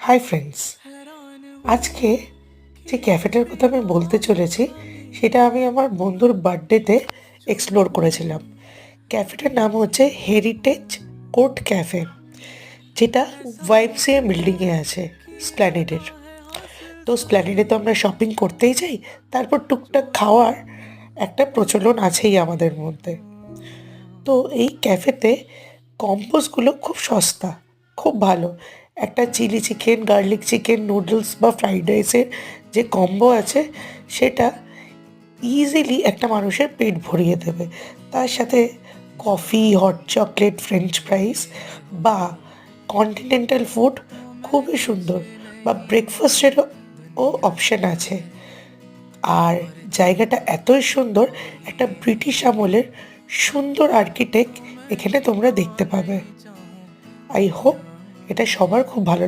Hi friends, আজকে যে ক্যাফেটার কথা আমি বলতে চলেছি সেটা আমি আমার বন্ধুর বার্থডেতে এক্সপ্লোর করেছিলাম। ক্যাফেটার নাম হচ্ছে হেরিটেজ কোর্ট ক্যাফে, যেটা ওয়াইমসিএ বিল্ডিংয়ে আছে, স্প্ল্যানেডের। তো স্প্ল্যানেডে তো আমরা শপিং করতেই যাই, তারপর টুকটাক খাওয়ার একটা প্রচলন আছেই আমাদের মধ্যে। তো এই ক্যাফেতে কম্পোজগুলো খুব সস্তা, খুব ভালো। একটা chilli chicken, garlic chicken, noodles বা ফ্রাইড রাইসের যে কম্বো আছে, সেটা ইজিলি একটা মানুষের পেট ভরিয়ে দেবে। তার সাথে coffee, hot chocolate, French fries বা কন্টিনেন্টাল ফুড খুবই সুন্দর, বা ব্রেকফাস্টেরও অপশান আছে। আর জায়গাটা এতই সুন্দর, একটা ব্রিটিশ আমলের সুন্দর আর্কিটেক্ট এখানে তোমরা দেখতে পাবে। আই হোপ এটা সবার খুব ভালো